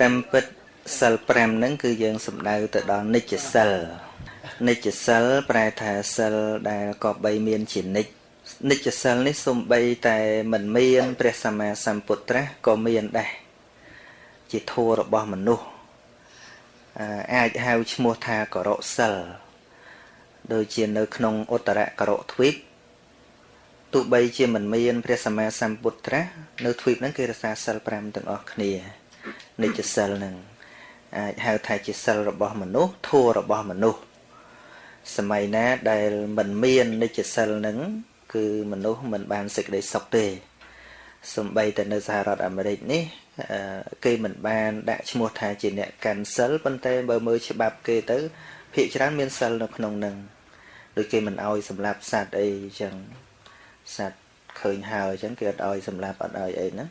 តាមពិតសិល5ហ្នឹងគឺយើងសំដៅទៅដល់និច្ចសិលនិច្ចសិលប្រែថាសិលដែលក៏បីមានជានិច្ចសិលនេះសំបីតែមិនមានព្រះសម្មាសម្ពុទ្ធៈក៏មានដែរជាធម៌របស់មនុស្សអាចហៅឈ្មោះថាករៈសិលដូចជានៅក្នុងឧត្តរករៈទ្វីបទោះបីជាមិនមានព្រះសម្មាសម្ពុទ្ធៈនៅទ្វីបហ្នឹងគេរក្សាសិល5ទាំងអស់គ្នានិច្ចសិលហ្នឹងអាចហៅថាជាសិលរបស់មនុស្សធម៌របស់មនុស្សសម័យណាដែលមិនមាននិច្ចសិលហ្នឹងគឺមនុស្សមិនបានសេចក្តីសុខទេសំបីតែនៅសហរដ្ឋអាមេរិកនេះគេមិនបានដាក់ឈ្មោះថាជាអ្នកកាន់សិលប៉ុន្តែបើមើលច្បាប់គេទៅភាគច្រើនមានសិលនៅក្នុងហ្នឹងដូចគេមិនអោយសម្លាប់សត្វអីអញ្ចឹងសត្វឃើញហើយអញ្ចឹងគេអត់អោយសម្លាប់អត់អោយអីហ្នឹង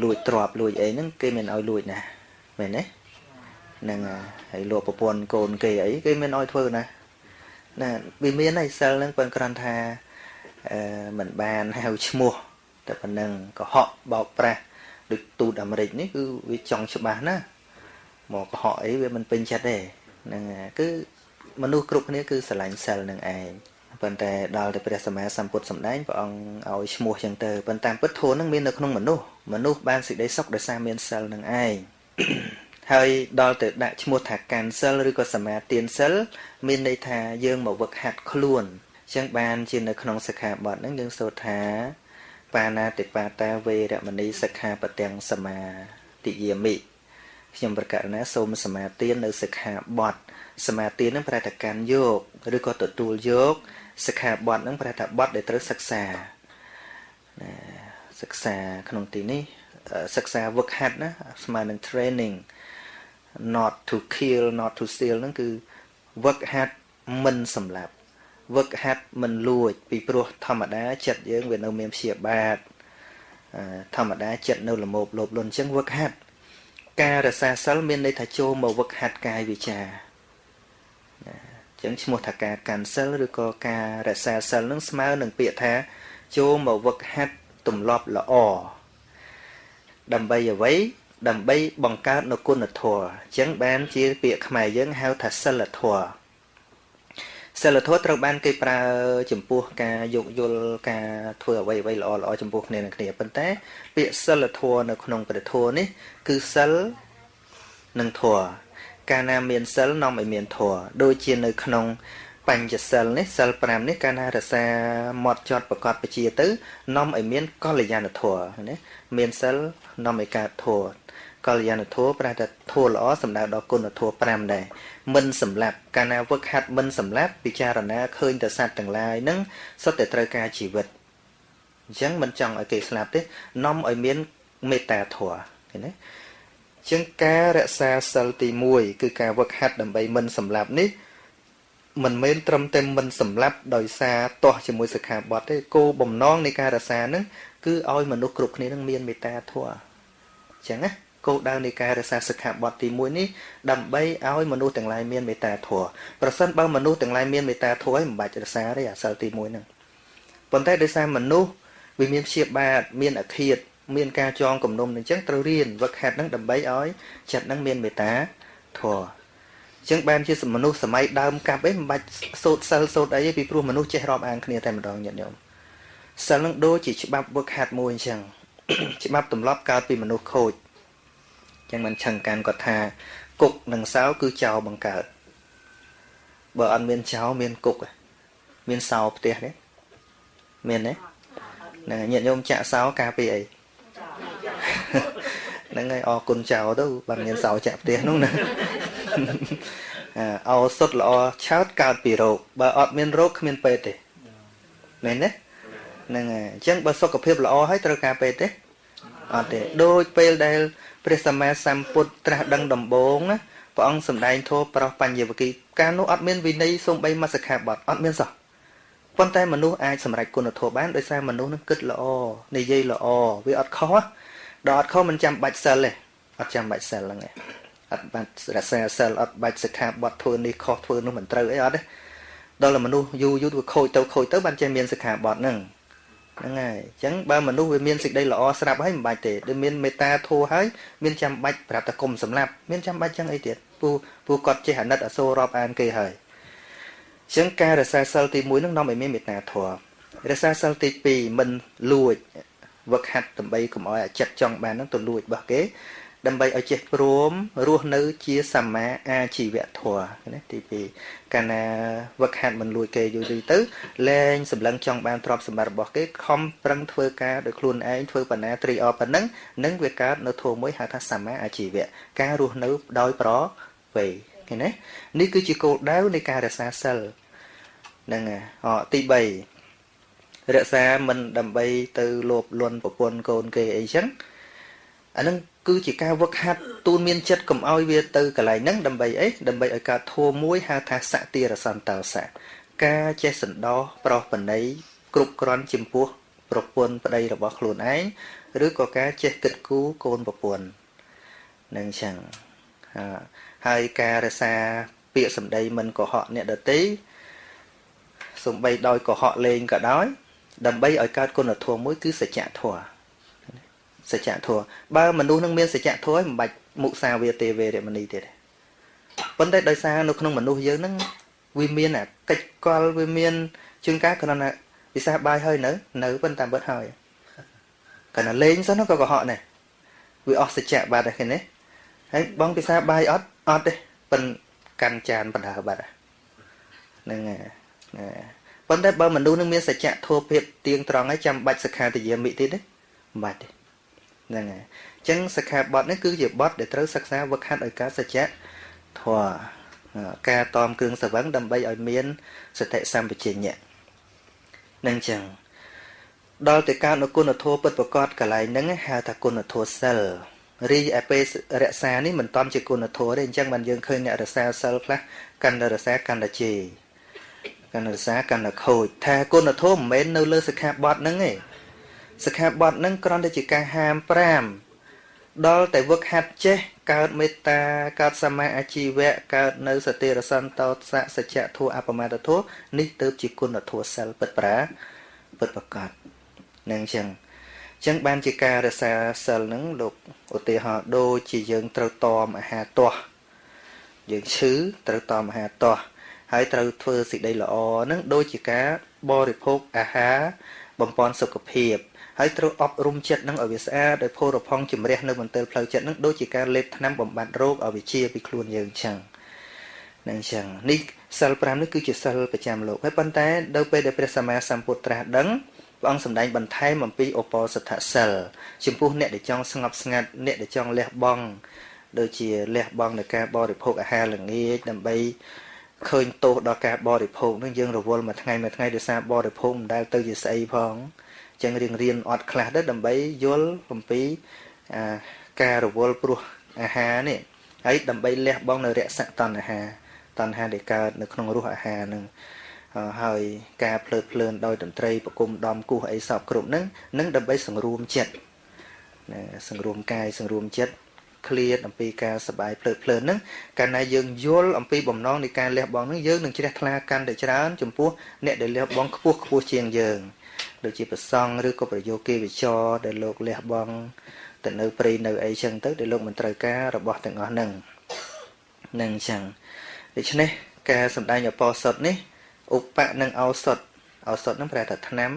លួចទ្រព្យលួចអីហ្នឹងគេមិនអោយលួចណាមែនទេហ្នឹងហើយលួចប្រពន្ធកូនគេអីគេមិនអោយធ្វើណាណាវាមានហើយសិលហ្នឹងប៉ុន្តែគ្រាន់ថាមិនបានហៅឈ្មោះតែប៉ុណ្ណឹងកុហកបោកប្រាស់ដូចទូតអាមេរិកនេះគឺវាចង់ច្បាស់ណាមកកុហកអីវាមិនពេញចិត្តទេហ្នឹងគឺមនុស្សគ្រប់គ្នាគឺស្រឡាញ់សិលនឹងឯងប៉ុន្តែដល់តែព្រះសម្មាសម្ពុទ្ធសម្ដែងព្រះអង្គឲ្យឈ្មោះចឹងទៅប៉ុន្តែពុទ្ធធម៌នឹងមាននៅក្នុងមនុស្សបានសេចក្តីសុខដោយសារមានសិលនឹងឯងហើយដល់ទៅដាក់ឈ្មោះថាកាន់សិលឬក៏សមាទានសិលមានន័យថាយើងមកវឹកហាត់ខ្លួនចឹងបានជានៅក្នុងសិក្ខាបទហ្នឹងយើងសូត្រថាបាណាតិបាតាវេរមណីសិក្ខាបទាំងសមាទិយាមិខ្ញុំប្រកាសណាសូមសមាទាននៅសិក្ខាបទសមាទាននឹងប្រែថាកាន់យកឬក៏ទទួលយកសិក្ខាបទនឹងប្រែថាបទដែលត្រូវសិក្សាសិក្សាក្នុងទីនេះសិក្សាវឹកហាត់ណាស្មើនឹង training not to kill not to steal ហ្នឹងគឺវឹកហាត់មិនសម្លាប់វឹកហាត់មិនលួចពីព្រោះធម្មតាចិត្តយើងវានៅមានព្យាបាទធម្មតាចិត្តនៅល្មមលោភលន់អញ្ចឹងវឹកហាត់ការរក្សាសិលមានន័យថាចូលមកវឹកហាត់កាយវាចាអញ្ចឹងឈ្មោះថាការកាន់សិលឬក៏ការរក្សាសិលនឹងស្មើនឹងពាក្យថាចូលមកវឹកហាត់ទម្លាប់ល្អដើម្បីអ្វីដើម្បីបង្កើតនូវគុណធម៌អញ្ចឹងបានជាពាក្យខ្មែរយើងហៅថាសិលធម៌សិលធម៌ត្រូវបានគេប្រើចំពោះការយោគយល់ការធ្វើអ្វីៗល្អចំពោះគ្នានឹងគ្នាប៉ុន្តែពាក្យសិលធម៌នៅក្នុងព្រះធម៌នេះគឺសិលនិងធម៌កាលណាមានសិលនាំឲ្យមានធម៌ដូចជានៅក្នុងបញ្ចសិលនេះសិល5នេះកាលណារសាមាត់ចត់ប្រកបបជាទៅនាំឲ្យមានកល្យាណធម៌ណាមានសិលនាំឲ្យកើតធម៌កល្យាណធម៌ប្រែថាធម៌ល្អសំដៅដល់គុណធម៌5ដែរមិនសម្លាប់កាលណាវឹកហាត់មិនសម្លាប់ពិចារណាឃើញតែសត្វទាំងឡាយហ្នឹងសុទ្ធតែត្រូវការជីវិតអញ្ចឹងមិនចង់ឲ្យគេស្លាប់ទេនាំឲ្យមានមេត្តាធម៌ឃើញទេអញ្ចឹងការរក្សាសិលទី1គឺការវឹកហាត់ដើម្បីមិនសម្លាប់នេះមិនមែនត្រឹមតែមិនសម្លាប់ដោយសារទាស់ជាមួយសិក្ខាបទទេគោលបំណងនៃការរក្សាហ្នឹងគឺឲ្យមនុស្សគ្រប់គ្នានឹងមានមេត្តាធម៌អញ្ចឹងណាគោលដៅនៃការរក្សាសិក្ខាបទទី1នេះដើម្បីឲ្យមនុស្សទាំងឡាយមានមេត្តាធម៌ប្រសិនបើមនុស្សទាំងឡាយមានមេត្តាធម៌ហើយមិនបាច់រក្សាទេអាសិលទី1ហ្នឹងប៉ុន្តែដោយសារមនុស្សវាមានព្យាបាទមានអឃាតមានការចងគំនុំអញ្ចឹងត្រូវរៀនវឹកហាត់ហ្នឹងដើម្បីឲ្យចិត្តហ្នឹងមានមេត្តាធម៌អញ្ចឹងបានជាមនុស្សសម័យដើមកាប់អីមិនបាច់សូត្រសិលសូត្រអីទេពីព្រោះមនុស្សចេះរាប់អានគ្នាតែម្ដងញាតិញោមសិលហ្នឹងដូចជាច្បាប់វឹកហាត់មួយអញ្ចឹងច្បាប់ទម្លាប់កើតពីមនុស្សខូចអញ្ចឹងមិនឆឹងកាន់គាត់ថាគុកនិងសោគឺចោលបង្កើតបើអត់មានចោលមានគុកមានសោផ្ទះទេមានទេហ្នឹងញាតិញោមចាក់សោការពីអីហ្នឹងហើយអរគុណចោលទៅបើមានសោចាក់ផ្ទះនោះណាអោសុទ្ធល្អឆើតកើតពីរោគបើអត់មានរោគគ្មានពេទ្យទេមែនទេហ្នឹងហើយអញ្ចឹងបើសុខភាពល្អហើយត្រូវការពេទ្យទេអត់ទេដូចពេលដែលព្រះសម្មាសម្ពុទ្ធត្រាស់ដឹងដំបូងណាព្រះអង្គសម្ដែងធម៌ប្រោសបញ្ញវគិកាលនោះអត់មានវិន័យសូម្បីមកសិក្ខាបទអត់មានសោះប៉ុន្តែមនុស្សអាចសម្រេចគុណធម៌បានដោយសារមនុស្សនឹងគិតល្អនិយាយល្អវាអត់ខុសដល់អត់ខុសមិនចាំបាច់សិលទេអត់ចាំបាច់សិលហ្នឹងឯងអត់បាច់រក្សាសិលអត់បាច់សិក្ខាបទធ្វើនេះខុសធ្វើនោះមិនត្រូវអីអត់ទេដល់មនុស្សយូរទៅខូចទៅបានចេះមានសិក្ខាបទហ្នឹង ហ្នឹងហើយអញ្ចឹងបើមនុស្សវាមានសេចក្តីល្អស្រាប់ហើយមិនបាច់ទេដូចមានមេត្តាធម៌ហើយមានចាំបាច់ប្រាប់តែគុំសម្លាប់មានចាំបាច់ចឹងអីទៀតពូគាត់ចេះអាណិតអាសូររាប់អានគេហើយអញ្ចឹងការរក្សាសិលទី1នឹងនាំឲ្យមានមេត្តាធម៌រក្សាសិលទី2មិនលួចវឹកហាត់ដើម្បីកុំឲ្យអាចិត្តចង់បាននឹងទៅលួចរបស់គេដើម្បីឲ្យចេះព្រមរស់នៅជាសម្មាអាជីវធម៌ណាទី2កាលណាវឹកហាត់មិនលួចគេយូរទៅលែងសម្លឹងចង់បានទ្រព្យសម្បត្តិរបស់គេខំប្រឹងធ្វើការដោយខ្លួនឯងធ្វើបណ្ណាត្រីអប៉ុណ្ណឹងនឹងវាកើតនៅធម៌មួយហៅថាសម្មាអាជីវៈការរស់នៅដោយប្រវេឃើញទេនេះគឺជាគោលដៅនៃការរក្សាសិលហ្នឹងទី3រក្សាមិនដើម្បីទៅលោភលន់ប្រពន្ធកូនគេអីចឹងអានឹងគឺជាការវឹកហាត់ទូនមានចិត្តកុំឲ្យវាទៅកន្លែងហ្នឹងដើម្បីអីដើម្បីឲ្យកើតធម៌មួយហៅថាសតិរសន្តោសៈការចេះសន្តោសប្រោសបណីគ្រប់គ្រាន់ចំពោះប្រពន្ធប្តីរបស់ខ្លួនឯងឬក៏ការចេះគិតគូរកូនប្រពន្ធនឹងចឹងហើយការរក្សាពាក្យសម្ដីមិនកុហកអ្នកដទៃសំបីដោយកុហកលេងក៏ដោយដើម្បីឲ្យកើតគុណធម៌មួយគឺសច្ចធម៌សច្ចធម៌បើមនុស្សនឹងមានសច្ចធម៌មិនបាច់មុសាវាទេវេរមណីទេប៉ុន្តែដោយសារនៅក្នុងមនុស្សយើងហ្នឹងវាមានអាកិច្ចកលវាមានជួនកាលគ្រាន់តែពិសាបាយហើយនៅប៉ុន្តែបិទហើយគ្រាន់តែលេងសិនក៏កុហកដែរវាអស់សច្ចៈបាត់ហើយឃើញទេហើយបងពិសាបាយអត់ទេប៉ិនកាន់ចានបណ្ដើបាត់ហ្នឹងប៉ុន្តែបើមនុស្សនឹងមានសច្ចធម៌ភាពទៀងត្រង់ហើយចាំបាច់សិក្ខាទយាមិទៀតទេមិនបាច់ទេហ្នឹងហើយអញ្ចឹងសិក្ខាបទនេះគឺជាបទដែលត្រូវសិក្សាវឹកហាត់ឲ្យកើតសច្ចធម៌ការតមគ្រឿងសង្វឹងដើម្បីឲ្យមានសតិសម្បជញ្ញៈនឹងអញ្ចឹងដល់ទៅការនៅគុណធម៌ពិតប្រកបកន្លែងហ្នឹងហៅថាគុណធម៌សិលរីឯពេលរក្សានេះមិនតំជាគុណធម៌ទេអញ្ចឹងបានយើងឃើញអ្នករក្សាសិលខ្លះកាន់តែរក្សាកាន់តែជេរកាន់តែរក្សាកាន់តែខូចថាគុណធម៌មិនមែននៅលើសិក្ខាបទហ្នឹងទេសិក្ខាបទហ្នឹងគ្រាន់តែជាការហាម5ដល់តែវឹកហាត់ចេះកើតមេត្តាកើតសមាអាជីវៈកើតនៅសតិរសន្តោសៈសច្ចធម៌អបមាទធម៌នេះទើបជាគុណធម៌សិលពិតប្រកបនឹងអញ្ចឹងបានជាការរក្សាសិលហ្នឹងលោកឧទាហរណ៍ដូចជាយើងត្រូវតមអាហារទាស់យើងឈឺត្រូវតមអាហារទាស់ហើយត្រូវធ្វើសេចក្តីល្អហ្នឹងដូចជាការបរិភោគអាហារបំពេញសុខភាពហើយត្រូវអប់រំចិត្តនឹងឲ្យវាស្អាតដោយភោរផង់ជំរះនៅមន្ទិលផ្លូវចិត្តនឹងដូចជាការលេបថ្នាំបំបត្តិរោគឲ្យវាជាពីខ្លួនយើងចឹងនឹងចឹងនេះសិល5នេះគឺជាសិលប្រចាំលោកហើយប៉ុន្តែដល់ពេលដែលព្រះសម្មាសម្ពុទ្ធត្រាស់ដឹងព្រះអង្គសម្ដែងបន្ថែមអំពីឧបោសថសិលចំពោះអ្នកដែលចង់ស្ងប់ស្ងាត់អ្នកដែលចង់លះបង់ដូចជាលះបង់នៃការបរិភោគអាហារល្ងាចដើម្បីឃើញទោសដល់ការបរិភោគនឹងយើងរវល់មួយថ្ងៃដោយសារបរិភោគមិនដែលទៅជាស្អីផងចឹងរៀនអត់ខ្លះទៅដើម្បីយល់អំពីការរវល់ព្រោះអាហារនេះហើយដើម្បីលះបង់នៅរសតណ្ហាដែលកើតនៅក្នុងរសអាហារនឹងហើយការភ្លើតភ្លើនដោយតន្ត្រីប្រគំដំគោះអីសពគ្រប់ហ្នឹងនឹងដើម្បីសង្រួមចិត្តសង្រួមកាយសង្រួមចិត្តឃ្លាតអំពីការសបាយភ្លើតភ្លើនហ្នឹងកាលណាយើងយល់អំពីបំណងនៃការលះបង់ហ្នឹងយើងនឹងជ្រះថ្លាកាន់តែច្រើនចំពោះអ្នកដែលលះបង់ខ្ពស់ជាងយើងដូចជាប្រសង់ឬក៏ប្រយោគិវិចរដែលលោកលះបង់ទៅនៅព្រៃនៅអីចឹងទៅដែលលោកមិនត្រូវការរបស់ទាំងអស់ហ្នឹងនឹងអញ្ចឹងដូច្នេះការសម្ដែងឧបោសថនេះឧបៈនិងឱសថហ្នឹងប្រែថាថ្នាំ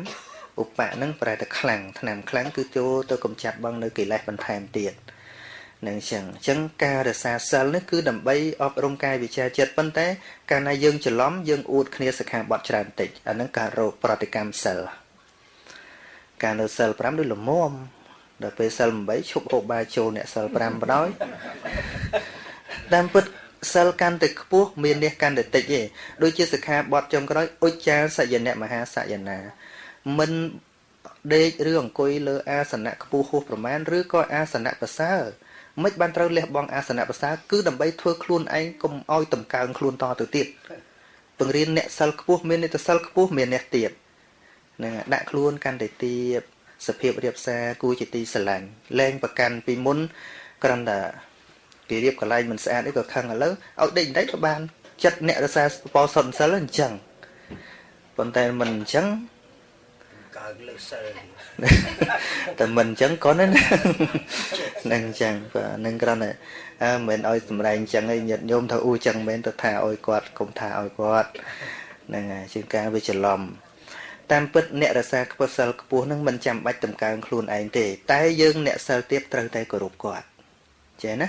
ឧបៈហ្នឹងប្រែថាខ្លាំងថ្នាំខ្លាំងគឺចូលទៅកម្ចាត់បងនៅកិលេសបន្ថែមទៀតនឹងអញ្ចឹងការរក្សាសិលនេះគឺដើម្បីអប់រំកាយវិជ្ជាចិត្តប៉ុន្តែកាលណាយើងច្រឡំយើងអួតគ្នាសិក្ខាបទច្រើនតិចអាហ្នឹងការរោគប្រតិកម្មសិលការនៅសិល5ដូចល្មមដល់ពេលសិល8ឈប់ហូបបាយចូលអ្នកសិល5បដ ாய் តាមពិតសិលកាន់តែខ្ពស់មាននេះកាន់តែតិចទេដូចជាសិក្ខាបទចុងក្រោយឧច្ចាសយនៈមហាសយនាមិនដេកឬអង្គុយលើអាសនៈខ្ពស់ហួសប្រមាណឬក៏អាសនៈប្រសើរមិនបានត្រូវលះបង់អាសនៈប្រសើរគឺដើម្បីធ្វើខ្លួនឯងកុំឲ្យតម្កើងខ្លួនតទៅទៀតពង្រៀនអ្នកសិលខ្ពស់មានអ្នកសិលខ្ពស់មានអ្នកទៀតនឹងដាក់ខ្លួនកាន់តែទៀបសភាពរៀបសារគួរជាទីស្រឡាញ់លែងប្រកាន់ពីមុនគ្រាន់តែគេរៀបកន្លែងមិនស្អាតអីក៏ខឹងឥឡូវឲ្យដេកបន្តិចក៏បានចិត្តអ្នករសារបោសុនសិលអញ្ចឹងប៉ុន្តែមិនអញ្ចឹង แต่mình chẳng có nó nâng chẳng và nâng cái này mình ơi tầm này chẳng ai nhận nhôm thầu u chẳng mình tự thả ôi quạt cũng thả ôi quạt nâng trên cao với chợ lòm tam bứt nẹt ra xa cái sờ cái búa nâng mình chạm bạch tầm cao khuôn ảnh thì tay dương nẹt sờ tiếp từ tay của rụp quạt chế nè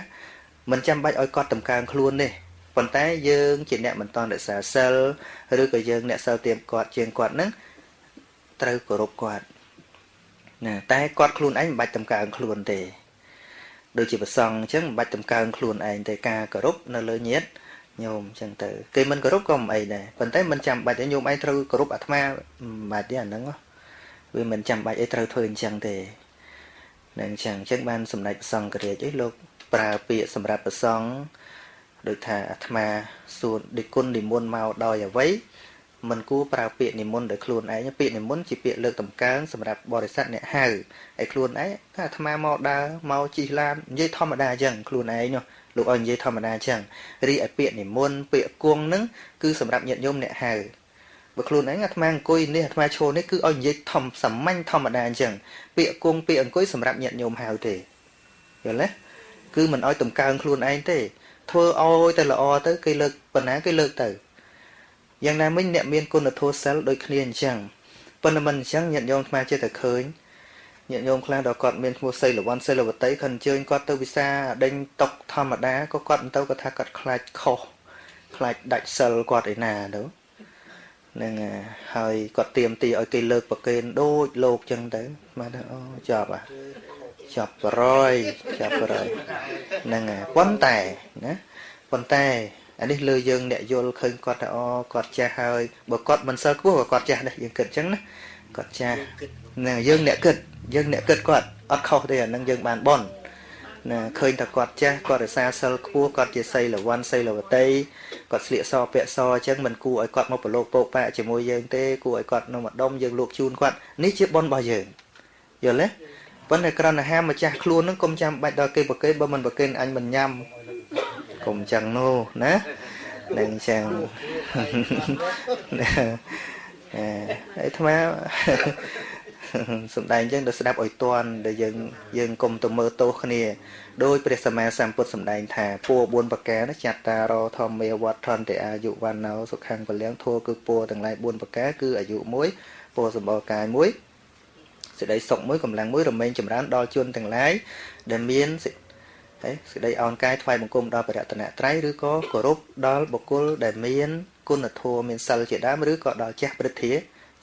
mình chăm bạch ôi quạt tầm cao khuôn đi còn tay dương chỉ nẹt mình toàn để xả sờ rồi cái dương nẹt sờ tiếp quạt trên quạt nâng từ của rụp quạt nè tay quạt khuôn ảnh bạch tầm cao khuôn thì đôi chỉ bật song chứ bạch tầm cao khuôn ảnh thì ca của rụp nó lớn nhất nhôm chẳng tử cây mình có rút không ấy này phần tới mình chăm bài để nhôm ấy thâu có rút à tham bài tí ảnh đó vì mình chăm bài ấy thâu thôi chẳng thể nên chẳng chắc ban sầm này song cái đấy lúc bà bịa sầm rạp song được thả tham xuân đi côn đi môn màu đòi ở vấy mình cú bà bịa đi môn để khuôn ấy nhá bịa đi môn chỉ bịa lược tầm cán sầm rạp bò để sát nè hài ấy khuôn ấy tham màu đa màu chỉ lan dây thom mà đa chẳng khuôn ấy nhá lúc anh dây thầm mà chẳng ri ở biển này môn bịa cuông nứng cứ sầm rạp nhận nhôm nè hài và luôn ấy ngắt mang coi nè mà chôn đấy cứ anh dây thầm sầm manh thầm mà chẳng bịa cuông bịa coi sầm rạp nhận nhôm hài thì hiểu đấy cứ mình oi tầm cao luôn anh thế thưa oi tới là o tới cây lực phần á cây lực từ giang nam minh nè miên côn là thua sál đôi khniên chẳng phần mình chẳng nhận nhôm mà chưa thể khơi nhận nhôm khang đó còn miền mua xây là one xây là vật tấy khẩn chơi con tơ visa đinh tộc thom mà đá có con tơ có tha cật khai khô khai đại sờ quạt ấy nà đó nên hơi có tiềm tì ở cây lợt và cây đôi lột chân tới mà đó chọp à chọp rồi nên quấn tài nhé quấn tài anh đi lừa dương để vô khơi quạt quạt cha hơi bờ quạt mình sơ cứu và quạt cha đây dương kịch trắng đó quạt cha nè dương nẹt kịch quạt ớt khâu đây là nâng dương bàn bon nè khơi ta quạt cha quạt ở xa sơ cua quạt chỉ xây là one xây là tây quạt lịa so pẹ so chứ mình cu ở quạt một lô bộ pẹ chỉ môi dương tê cu ở quạt nó mặt đông dương luộc chun quạt ní chiếc bon bao giờ giờ lấy vấn đề cái là ham mà cha luôn nó công chăm bạch đòi cây bậc cây bơ mình bậc cây anh mình nhâm cùng chẳng nô nè nên chẳng ấy thôi sum đaiចឹងដល់ស្ដាប់ឲ្យតន់ដែលយើងកុំទៅមើលទោសគ្នាដោយព្រះសម្មាសម្ពុទ្ធសម្ដែងថាពួរ4ប្រការនេះចាត់តារធម្មេវត្តន្តិអាយុវណ្ណោសុខੰពលំធัวគឺពួរទាំងឡាយ4ប្រការគឺអាយុ1ពួរសម្បល់កាយ1សេចក្តីសុខ1កម្លាំង1រមែងចម្រើនដល់ជនទាំងឡាយដែលមានសេចក្តីអោនកាយថ្វាយបង្គំដល់ព្រះរតនត្រ័យឬក៏គោរពដល់បុគ្គលដែលមានគុណធម៌មានសិលជាដើមឬក៏ដល់ចាស់ព្រឹទ្ធា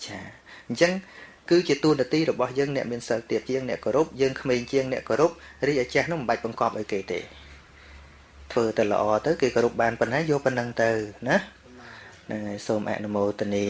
ចាអញ្ចឹងគឺជាតួនាទីរបស់យើងអ្នកមានសិលទៀតជាងអ្នកគោរពយើងក្មេងជាងអ្នកគោរពរីឯចាស់នោះមិនបាច់បង្កប់ឲ្យគេទេធ្វើតែល្អទៅគេគោរពបានប៉ុណ្ណាយកប៉ុណ្ណឹងទៅណាហ្នឹងហើយសូមអនុមោទនា